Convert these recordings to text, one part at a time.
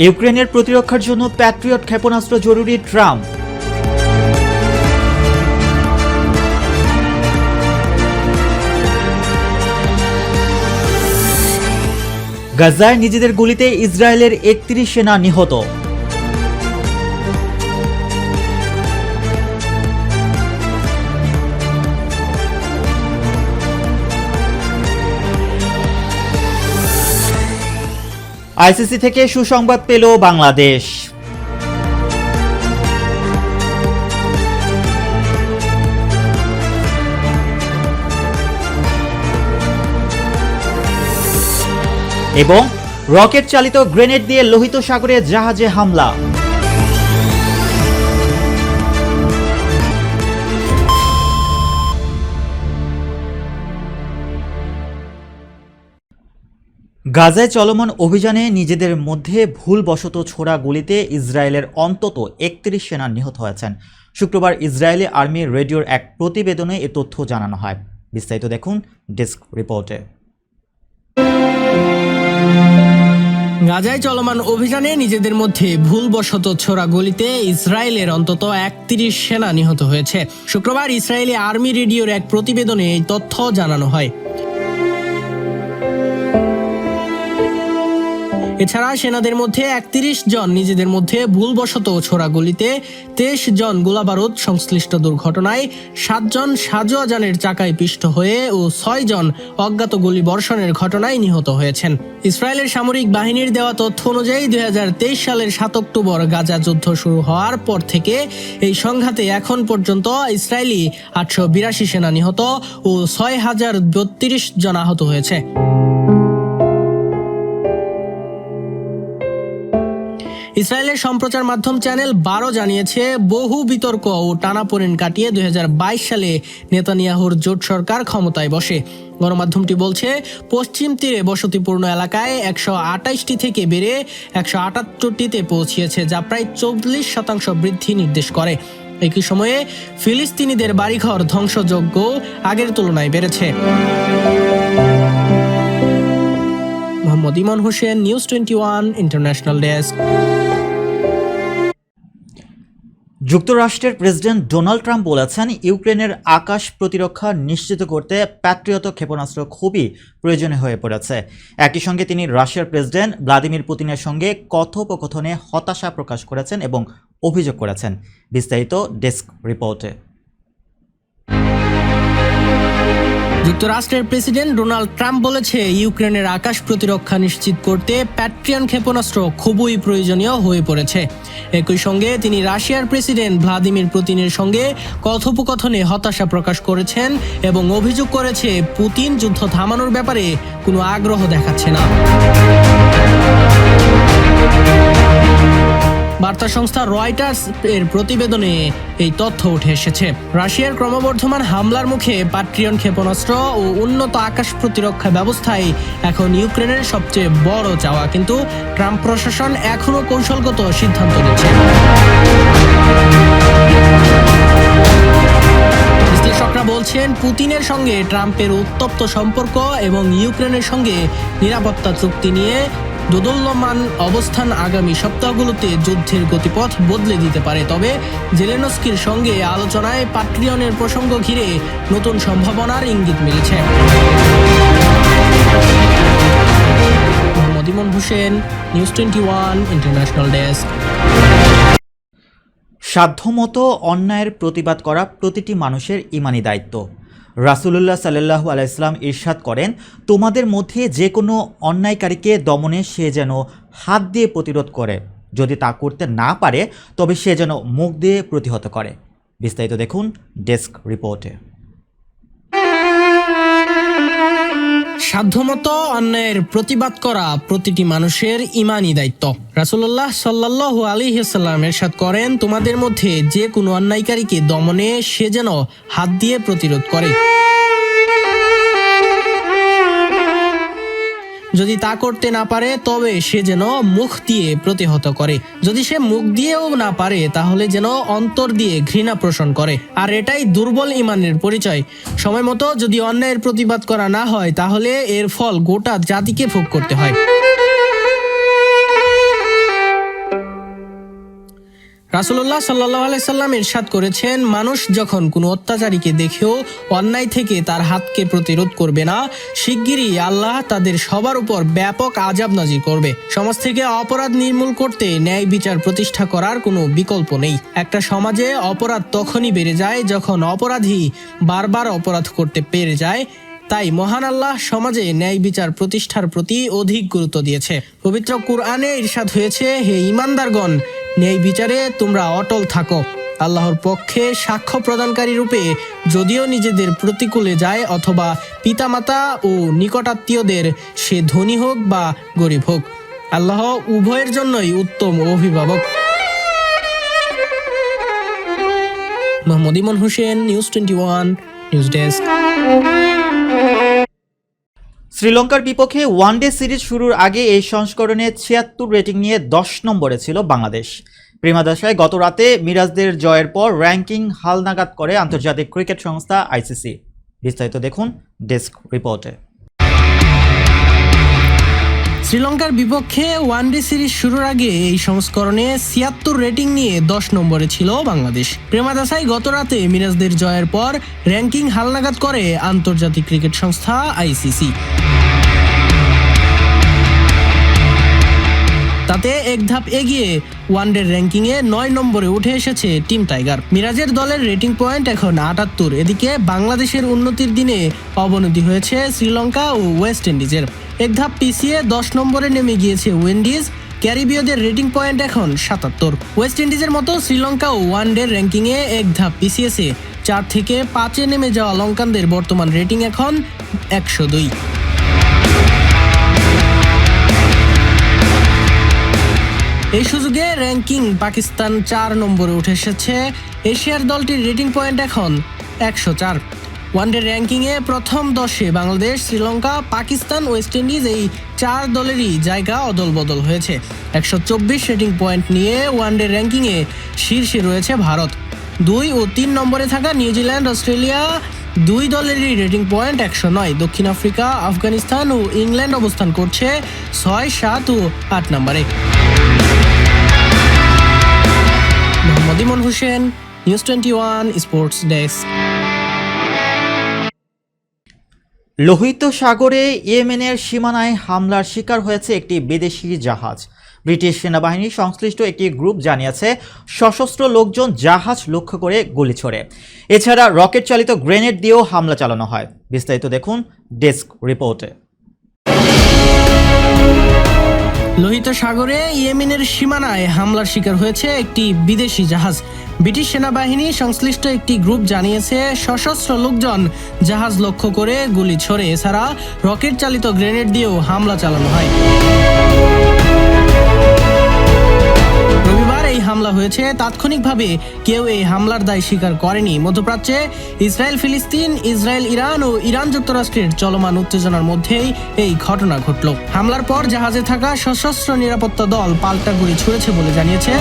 ইউক্রেনের প্রতিরক্ষার জন্য প্যাট্রিয়ট ক্ষেপণাস্ত্র জরুরি ট্রাম্প। গাজায় নিজেদের গুলিতে ইসরায়েলের ৩১ সেনা নিহত। আইসিসি থেকে সুসংবাদ পেল বাংলাদেশ। এবং রকেট চালিত গ্রেনেড দিয়ে লোহিত সাগরে জাহাজে হামলা। গাজায় চলমান অভিযানে নিজেদের মধ্যে ভুলবশত ছোড়া গুলিতে ইসরায়েলের অন্তত ৩১ সেনা নিহত হয়েছেন। শুক্রবার ইসরায়েলি আর্মি রেডিওর এক প্রতিবেদনে এ তথ্য জানানো হয়। বিস্তারিত দেখুন ডেস্ক রিপোর্টে। গাজায় চলমান অভিযানে নিজেদের মধ্যে ভুলবশত ছোড়া গুলিতে ইসরায়েলের অন্তত ৩১ সেনা নিহত হয়েছে। শুক্রবার ইসরায়েলি আর্মি রেডিওর এক প্রতিবেদনে এই তথ্য জানানো হয়। এছাড়া সেনাদের মধ্যে ৩১ জন নিজেদের মধ্যে ভুলবশত ছোড়া গুলিতে, ২৩ জন গোলাবারুদ সংশ্লিষ্ট দুর্ঘটনায়, ৭ জন সাজোয়া যানের চাকায় পিষ্ট হয়ে ও ৬ জন অজ্ঞাত গুলি বর্ষণের ঘটনায় নিহত হয়েছেন। ইসরায়েলের সামরিক বাহিনীর দেওয়া তথ্য অনুযায়ী ২০২৩ সালের ৭ অক্টোবর গাজা যুদ্ধ শুরু হওয়ার পর থেকে এই সংঘাতে এখন পর্যন্ত ইসরায়েলি ৮৮২ সেনা নিহত ও ৬,০৩২ জন আহত হয়েছে। ইসরায়েলের সম্প্রচার মাধ্যম চ্যানেল ১২ জানিয়েছে, বহু বিতর্ক ও টানাপোড়েন কাটিয়ে ২০২২ সালে নেতানিয়াহুর জোট সরকার ক্ষমতায় বসে। গণমাধ্যমটি বলছে, পশ্চিম তীরে বসতিপূর্ণ এলাকায় ১২৮টি থেকে বেড়ে ১৭৮টিতে পৌঁছিয়েছে, যা প্রায় ৪০% বৃদ্ধি নির্দেশ করে। একই সময়ে ফিলিস্তিনিদের বাড়িঘর ধ্বংসযজ্ঞ আগের তুলনায় বেড়েছে। মোহাম্মদ ইমন হোসেন, নিউজ 21 ইন্টারন্যাশনাল ডেস্ক। যুক্তরাষ্ট্রের প্রেসিডেন্ট ডোনাল্ড ট্রাম্প বলেছেন, ইউক্রেনের আকাশ প্রতিরক্ষা নিশ্চিত করতে প্যাট্রিয়ট ক্ষেপণাস্ত্র খুবই প্রয়োজনীয় হয়ে পড়েছে। একই সঙ্গে তিনি রাশিয়ার প্রেসিডেন্ট ভ্লাদিমির পুতিনের সঙ্গে কথোপকথনে হতাশা প্রকাশ করেছেন এবং অভিযোগ করেছেন। বিস্তারিত ডেস্ক রিপোর্টে। যুক্তরাষ্ট্রের প্রেসিডেন্ট ডোনাল্ড ট্রাম্প বলেছে, ইউক্রেনের আকাশ প্রতিরক্ষা নিশ্চিত করতে প্যাট্রিয়ট ক্ষেপণাস্ত্র খুবই প্রয়োজনীয় হয়ে পড়েছে। একই সঙ্গে তিনি রাশিয়ার প্রেসিডেন্ট ভ্লাদিমির পুতিনের সঙ্গে কথোপকথনে হতাশা প্রকাশ করেছেন এবং অভিযোগ করেছে, পুতিন যুদ্ধ থামানোর ব্যাপারে কোনো আগ্রহ দেখাচ্ছে না। বার্তা সংস্থা রয়টার্স এর প্রতিবেদনে এই তথ্য উঠে এসেছে। রাশিয়ার ক্রমবর্ধমান হামলার মুখে প্যাট্রিয়ট ক্ষেপণাস্ত্র ও উন্নত আকাশ প্রতিরক্ষা ব্যবস্থায় এখন ইউক্রেনের সবচেয়ে বড় চাওয়া, কিন্তু ট্রাম্প প্রশাসন এখনও কৌশলগত সিদ্ধান্ত নিচ্ছে। বিশ্লেষকরা বলছেন, পুতিনের সঙ্গে ট্রাম্পের উত্তপ্ত সম্পর্ক এবং ইউক্রেনের সঙ্গে নিরাপত্তা চুক্তি নিয়ে দোদুল্যমান অবস্থান আগামী সপ্তাহগুলোতে যুদ্ধের গতিপথ বদলে দিতে পারে। তবে জেলেনস্কির সঙ্গে আলোচনায় প্যাট্রিয়টের প্রসঙ্গ ঘিরে নতুন সম্ভাবনার ইঙ্গিত মিলেছে। মোহাম্মদ ইমন হোসেন, নিউজ 21 ইন্টারন্যাশনাল ডেস্ক। সাধ্যমতো অন্যায়ের প্রতিবাদ করা প্রতিটি মানুষের ঈমানি দায়িত্ব। রাসূলুল্লাহ সাল্লাল্লাহু আলাইহি ওয়াসাল্লাম ইরশাদ করেন, তোমাদের মধ্যে যে কোনো অন্যায়কারীকে দমনে সে যেন হাত দিয়ে প্রতিরোধ করে, যদি তা করতে না পারে তবে সে যেন মুখ দিয়ে প্রতিহত করে। বিস্তারিত দেখুন ডেস্ক রিপোর্টে। সাধ্যমতো অন্যায়ের প্রতিবাদ করা প্রতিটি মানুষের ঈমানি দায়িত্ব। রাসূলুল্লাহ সাল্লাল্লাহু আলাইহি ওয়াসাল্লাম ইরশাদ করেন, তোমাদের মধ্যে যে কোনো অন্যায়কারীকে দমনে সে যেন হাত দিয়ে প্রতিরোধ করে, যদি তা করতে না পারে তবে সে যেন মুখ দিয়ে প্রতিহত করে, যদি সে মুখ দিয়েও না পারে তাহলে যেন অন্তর দিয়ে ঘৃণা পোষণ করে। আর এটাই দুর্বল ঈমানের পরিচয়। সময় মতো যদি অন্যায়ের প্রতিবাদ করা না হয় তাহলে এর ফল গোটা জাতিকে ভোগ করতে হয়। রাসূলুল্লাহ সাল্লাল্লাহু আলাইহি সাল্লাম ইরশাদ করেছেন, মানুষ যখন কোনো অত্যাচারীকে দেখেও অন্যায় থেকে তার হাতকে প্রতিরোধ করবে না, শিগগিরই আল্লাহ তাদের সবার উপর ব্যাপক আযাব নাযিল করবে। সমাজ থেকে অপরাধ নির্মূল করতে ন্যায় বিচার প্রতিষ্ঠা করার কোনো বিকল্প নেই। একটা সমাজে অপরাধ তখনই বেড়ে যায় যখন অপরাধী বারবার অপরাধ করতে পেরে যায়। তাই মহান আল্লাহ সমাজে ন্যায় বিচার প্রতিষ্ঠার প্রতি অধিক গুরুত্ব দিয়েছে। পবিত্র কুরআনে ইরশাদ হয়েছে, হে ঈমানদারগণ, ন্যায় বিচারে তোমরা অটল থাকো। আল্লাহর পক্ষে সাক্ষ্য প্রদানকারী রূপে যদিও নিজেদের প্রতিকূলে যায় অথবা পিতামাতা ও নিকটাত্মীয়দের, সে ধনী হোক বা গরিব হোক, আল্লাহ উভয়ের জন্যই উত্তম অভিভাবক। মোহাম্মদ ইমন হোসেন, নিউজ 21, নিউজ ডেস্ক। শ্রীলঙ্কার বিপক্ষে ওয়ানডে সিরিজ শুরুর আগে এই সংস্করণে ৭৬ রেটিং নিয়ে ১০ নম্বরে ছিল বাংলাদেশ। প্রেমাদশায় গত রাতে মিরাজদের জয়ের পর র্যাঙ্কিং হালনাগাদ করে আন্তর্জাতিক ক্রিকেট সংস্থা আইসিসি। বিস্তারিত দেখুন ডেস্ক রিপোর্টে। শ্রীলঙ্কার বিপক্ষে ওয়ানডে সিরিজ শুরুর আগে এই সংস্করণে ৭৬ রেটিং নিয়ে ১০ নম্বরে ছিল বাংলাদেশ। প্রেমাদাসায় গত রাতে মিরাজদের জয়ের পর র্যাঙ্কিং হালনাগাদ করে আন্তর্জাতিক ক্রিকেট সংস্থা আইসিসি। তাতে এক ধাপ এগিয়ে ওয়ানডের র্যাঙ্কিংয়ে ৯ নম্বরে উঠে এসেছে টিম টাইগার। মিরাজের দলের রেটিং পয়েন্ট এখন ৭৮। এদিকে বাংলাদেশের উন্নতির দিনে অবনতি হয়েছে শ্রীলঙ্কা ও ওয়েস্ট ইন্ডিজের। এক ধাপ পিছিয়ে ১০ নম্বরে নেমে গিয়েছে উইন্ডিজ। ক্যারিবীয়দের রেটিং পয়েন্ট এখন ৭৭। ওয়েস্ট ইন্ডিজের মতো শ্রীলঙ্কাও ওয়ানডের র্যাঙ্কিংয়ে এক ধাপ পিছিয়েছে। ৪ থেকে ৫-এ নেমে যাওয়া লঙ্কানদের বর্তমান রেটিং এখন ১০২। এই সুযোগে র্যাঙ্কিং পাকিস্তান ৪ নম্বরে উঠে এসেছে। এশিয়ার দলটির রেটিং পয়েন্ট এখন ১০৪। ওয়ানডে র্যাঙ্কিংয়ে প্রথম ১০-এ বাংলাদেশ, শ্রীলঙ্কা, পাকিস্তান, ওয়েস্ট ইন্ডিজ এই ৪ দলেরই জায়গা অদল বদল হয়েছে। ১২৪ রেটিং পয়েন্ট নিয়ে ওয়ানডে র্যাঙ্কিংয়ে শীর্ষে রয়েছে ভারত। ২ ও ৩ নম্বরে থাকা নিউজিল্যান্ড, অস্ট্রেলিয়া, ২ দলেরই রেটিং পয়েন্ট ১০৯। দক্ষিণ আফ্রিকা, আফগানিস্তান ও ইংল্যান্ড অবস্থান করছে ৬, ৭ ও ৮ নম্বরে। মোহাম্মদ ইমন হোসেন, নিউজ 21 স্পোর্টস ডেস্ক। লোহিত সাগরে ইয়েমেনের সীমানায় হামলার শিকার হয়েছে একটি বিদেশি জাহাজ। ব্রিটিশ সেনাবাহিনীর সংশ্লিষ্ট একটি গ্রুপ জানিয়েছে, সশস্ত্র লোকজন জাহাজ লক্ষ্য করে গুলি ছোড়ে। এছাড়া রকেট চালিত গ্রেনেড দিয়েও হামলা চালানো হয়। বিস্তারিত দেখুন ডেস্ক রিপোর্টে। লোহিত সাগরে ইয়েমেনের সীমানায় হামলার শিকার হয়েছে একটি বিদেশি জাহাজ। ব্রিটিশ সেনাবাহিনী সংশ্লিষ্ট একটি গ্রুপ জানিয়েছে, সশস্ত্র লোকজন জাহাজ লক্ষ্য করে গুলি ছোড়ে। এছাড়া রকেট চালিত গ্রেনেড দিয়েও হামলা চালানো হয়। রবিবার এই হামলা হয়েছে। তাৎক্ষণিকভাবে কেউ এই হামলার দায় স্বীকার করেনি। মধ্যপ্রাচ্যে ইসরায়েল ফিলিস্তিন, ইসরায়েল ইরান ও ইরান যুক্তরাষ্ট্রের চলমান উত্তেজনার মধ্যেই এই ঘটনা ঘটল। হামলার পর জাহাজে থাকা সশস্ত্র নিরাপত্তা দল পাল্টা গুলি ছুড়েছে বলে জানিয়েছে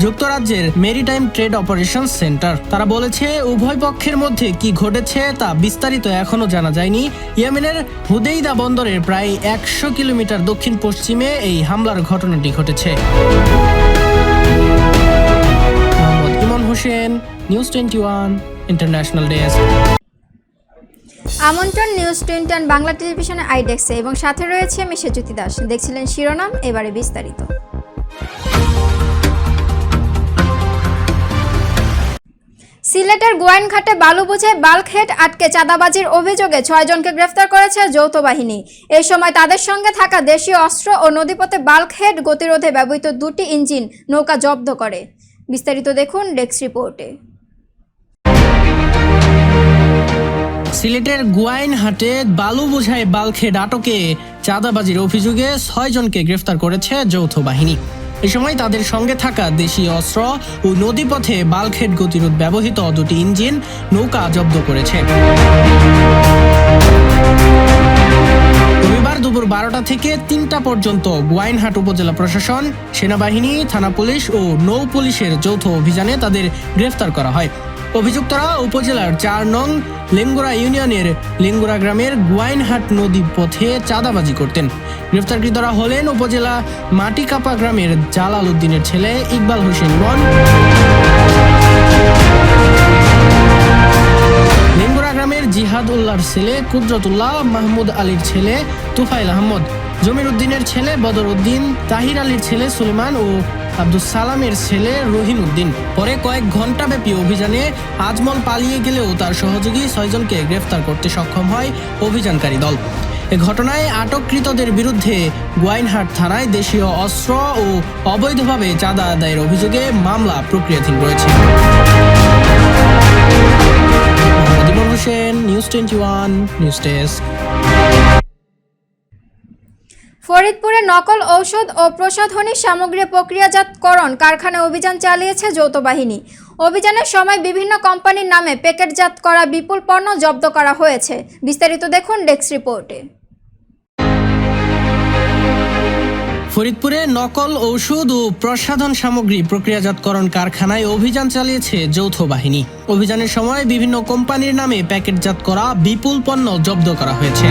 যুক্তরাজ্যের মেরিটাইম ট্রেড অপারেশনস সেন্টার। তারা বলেছে, উভয় পক্ষের মধ্যে কি ঘটেছে তা বিস্তারিত এখনো জানা যায়নি। ইয়েমেনের হুদেইদা বন্দরের প্রায় ১০০ কিলোমিটার দক্ষিণ পশ্চিমে এই হামলার ঘটনাটি ঘটেছে। মোহাম্মদ ইমন হোসেন, নিউজ 21 ইন্টারন্যাশনাল ডেস্ক। আমন্ত্রণ নিউজ 21 বাংলা টেলিভিশনের আইডেক্সে এবং সাথে রয়েছে আমি সেজুতি দাস। দেখছিলেন শিরোনাম, এবারে বিস্তারিত। সিলেটের গোয়াইনঘাটে বালু বোঝাই বাল্কহেড আটকে চাঁদাবাজির অভিযোগে ৬ জনকে গ্রেফতার করেছে যৌথ বাহিনী। এই সময় তাদের সঙ্গে থাকা দেশীয় অস্ত্র ও নদীপথে বাল্কহেড গতিরোধে ব্যবহৃত ২টি ইঞ্জিন নৌকা জব্দ করে। বিস্তারিত দেখুন ডেস্ক রিপোর্টে। সিলেটের গোয়াইনঘাটে বালু বোঝাই বাল্কহেড আটকে চাঁদাবাজির অভিযোগে ৬ জনকে গ্রেফতার করেছে যৌথ বাহিনী। এ সময় তাদের সঙ্গে থাকা দেশীয় অস্ত্র ও নদীপথে বাল্কহেড গতিরোধ ব্যবহৃত ২টি ইঞ্জিন নৌকা জব্দ করেছে। রবিবার দুপুর ১২টা থেকে ৩টা পর্যন্ত গোয়াইনঘাট উপজেলা প্রশাসন, সেনাবাহিনী, থানা পুলিশ ও নৌ পুলিশের যৌথ অভিযানে তাদের গ্রেফতার করা হয়। অভিযুক্তরা উপজেলার ৪ নং লেঙ্গুরা ইউনিয়নের লেঙ্গুরা গ্রামের গোয়াইনহাট নদী পথে চাঁদাবাজি করতেন। গ্রেফতারকৃতরা হলেন উপজেলা মাটিকাপা গ্রামের জালাল উদ্দিনের ছেলে ইকবাল হোসেন ইমন, লেঙ্গুরা গ্রামের জিহাদ উল্লাহর ছেলে কুদরতুল্লাহ, মাহমুদ আলীর ছেলে তুফাইল আহমদ, জমির উদ্দিনের ছেলে বদর উদ্দিন, তাহির আলীর ছেলে সুলেমান ও আব্দুল সালামের ছেলে রহিম উদ্দিন। পরে কয়েক ঘণ্টাব্যাপী অভিযানে আজমল পালিয়ে গেলেও তার সহযোগী 6 জনকে গ্রেফতার করতে সক্ষম হয় অভিযানকারী দল। এ ঘটনায় আটককৃতদের বিরুদ্ধে গোয়াইনহাট থানায় দেশীয় অস্ত্র ও অবৈধভাবে চাঁদা আদায়ের অভিযোগে মামলা প্রক্রিয়াধীন রয়েছে। Hossain, news 21 news desk. ফরিদপুরে নকল ঔষধ ও প্রসাধনী সামগ্রী প্রক্রিয়াজাতকরণ কারখানায় অভিযান চালিয়েছে যৌথ বাহিনী। অভিযানের সময় বিভিন্ন কোম্পানির নামে প্যাকেটজাত করা বিপুল পণ্য জব্দ করা হয়েছে। বিস্তারিত দেখুন ডেস্ক রিপোর্টে। ফরিদপুরে নকল ঔষধ ও প্রসাধন সামগ্রী প্রক্রিয়াজাতকরণ কারখানায় অভিযান চালিয়েছে যৌথ বাহিনী। অভিযানের সময় বিভিন্ন কোম্পানির নামে প্যাকেটজাত করা বিপুল পণ্য জব্দ করা হয়েছে।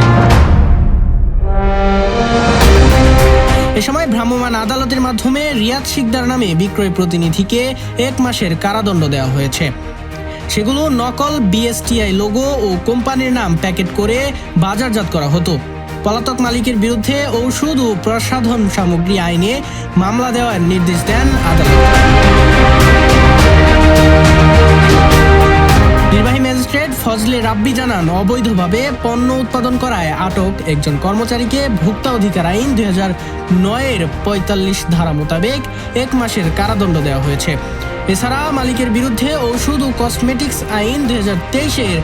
এ সময় ভ্রাম্যমাণ আদালতের মাধ্যমে রিয়াদ শিকদার নামে বিক্রয় প্রতিনিধিকে 1 মাসের কারাদণ্ড দেওয়া হয়েছে। সেগুলো নকল বিএসটিআই লোগো ও কোম্পানির নাম প্যাকেট করে বাজারজাত করা হতো। পলাতক মালিকের বিরুদ্ধে ঔষধ ও প্রসাধন সামগ্রী আইনে মামলা দেওয়ার নির্দেশ দেন আদালত। নির্বাহী ম্যাজিস্ট্রেট ফজলে রাব্বি জানান, অবৈধভাবে পণ্য উৎপাদন করায় আটক একজন কর্মচারীকে ভোক্তা অধিকার আইন 2009-এর 45 ধারা মোতাবেক 1 মাসের কারাদণ্ড দেওয়া হয়েছে। এছাড়া মালিকের বিরুদ্ধে ঔষধ ও কসমেটিক্স আইন 2023-এর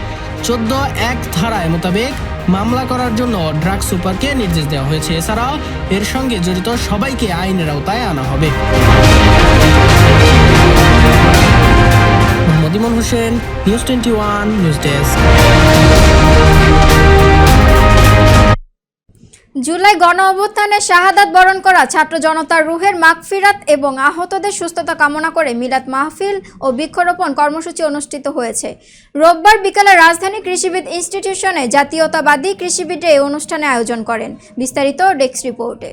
14(1) ধারায় মোতাবেক মামলা করার জন্য ড্রাগ সুপারকে নির্দেশ দেওয়া হয়েছে। এছাড়াও এর সঙ্গে জড়িত সবাইকে আইনের আওতায় আনা হবে। Emon Hossain, news 21 news desk. জুলাই গণ অভ্যুত্থানে শাহাদাত বরণ করা ছাত্র জনতার রুহের মাগফিরাত এবং আহতদের সুস্থতা কামনা করে মিলাদ মাহফিল ও বৃক্ষরোপণ কর্মসূচি অনুষ্ঠিত হয়েছে। রোববার বিকেলে রাজধানী কৃষিবিদ ইনস্টিটিউশনে জাতীয়তাবাদী কৃষিবিদে এই অনুষ্ঠানে আয়োজন করেন। বিস্তারিত ডেস্ক রিপোর্টে।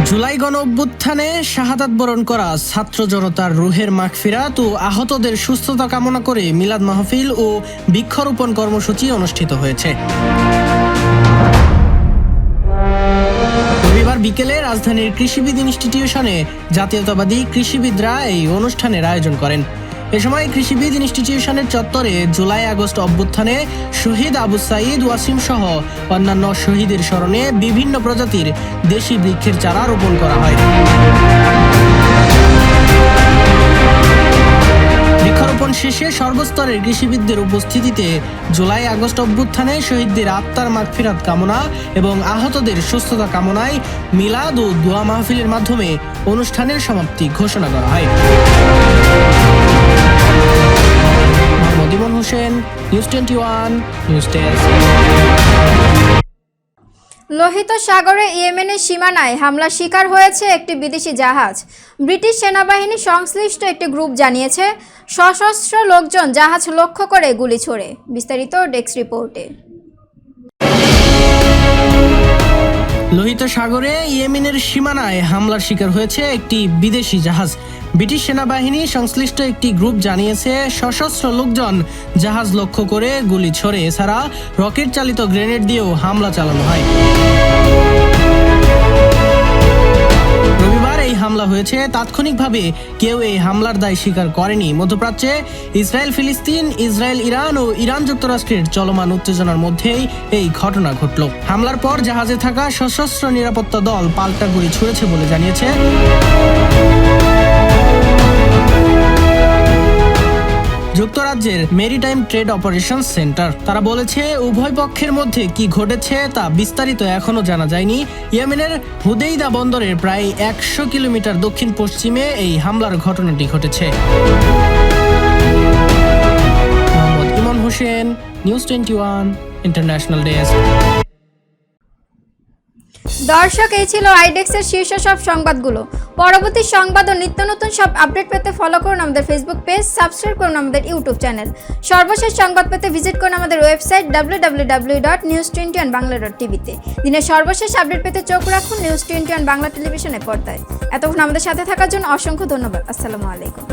জুলাই গণ অভ্যুত্থানে শাহাদাত বরণ করা ছাত্র জনতার রুহের মাগফিরাত ও আহতদের সুস্থতা কামনা করে মিলাদ মাহফিল ও বৃক্ষরোপণ কর্মসূচি অনুষ্ঠিত হয়েছে। রবিবার বিকেলে রাজধানীর কৃষিবিদ ইনস্টিটিউশনে জাতীয়তাবাদী কৃষিবিদরা এই অনুষ্ঠানের আয়োজন করেন। এ সময় কৃষিবিদ ইনস্টিটিউশনের চত্বরে জুলাই আগস্ট অভ্যুত্থানে শহীদ আবু সাঈদ ওয়াসিম সহ অন্যান্য শহীদের স্মরণে বিভিন্ন প্রজাতির দেশি বৃক্ষের চারা রোপণ করা হয়। বৃক্ষরোপণ শেষে সর্বস্তরের কৃষিবিদদের উপস্থিতিতে জুলাই আগস্ট অভ্যুত্থানে শহীদদের আত্মার মাগফিরাত কামনা এবং আহতদের সুস্থতা কামনায় মিলাদ ও দোয়া মাহফিলের মাধ্যমে অনুষ্ঠানের সমাপ্তি ঘোষণা করা হয়। ইমন হোসেন, নিউজ 21 নিউজ ডেস্ক। লোহিত সাগরে ইয়েমেনের সীমানায় হামলার শিকার হয়েছে একটি বিদেশি জাহাজ। ব্রিটিশ সেনাবাহিনী সংশ্লিষ্ট একটি গ্রুপ জানিয়েছে, সশস্ত্র লোকজন জাহাজ লক্ষ্য করে গুলি ছোড়ে। বিস্তারিত ডেস্ক রিপোর্টে। লোহিত সাগরে ইয়েমেনের সীমানায় হামলার শিকার হয়েছে একটি বিদেশি জাহাজ। ব্রিটিশ সেনাবাহিনী সংশ্লিষ্ট একটি গ্রুপ জানিয়েছে, সশস্ত্র লোকজন জাহাজ লক্ষ্য করে গুলি ছোড়ে। এছাড়া রকেট চালিত গ্রেনেড দিয়েও হামলা চালানো হয়। রবিবার এই হামলা হয়েছে। তাৎক্ষণিকভাবে কেউ এই হামলার দায় স্বীকার করেনি। মধ্যপ্রাচ্যে ইসরায়েল ফিলিস্তিন, ইসরায়েল ইরান ও ইরান যুক্তরাষ্ট্রের চলমান উত্তেজনার মধ্যেই এই ঘটনা ঘটল। হামলার পর জাহাজে থাকা সশস্ত্র নিরাপত্তা দল পাল্টা গুলি ছুড়েছে বলে জানিয়েছে যুক্তরাজ্যের মেরিটাইম ট্রেড অপারেশনস সেন্টার। তারা বলেছে, উভয় পক্ষের মধ্যে কি ঘটেছে তা বিস্তারিত এখনো জানা যায়নি। ইয়েমেনের হুদেইদা বন্দরের প্রায় 100 কিলোমিটার দক্ষিণ পশ্চিমে এই হামলার ঘটনাটি ঘটেছে। ইমন হোসেন, নিউজ 21 ইন্টারন্যাশনাল ডেস্ক। দর্শক, এই ছিল আইডেক্সের শীর্ষ সব সংবাদগুলো। পরবর্তী সংবাদ ও নিত্য নতুন সব আপডেট পেতে ফলো করুন আমাদের ফেসবুক পেজ, সাবস্ক্রাইব করুন আমাদের ইউটিউব চ্যানেল। সর্বশেষ সংবাদ পেতে ভিজিট করুন আমাদের ওয়েবসাইট www.news21bangla.tv তে। দিনের সর্বশেষ আপডেট পেতে চোখ রাখুন নিউজ 21 বাংলা টেলিভিশনের পর্দায়। এতক্ষণ আমাদের সাথে থাকার জন্য অসংখ্য ধন্যবাদ। আসসালামু আলাইকুম।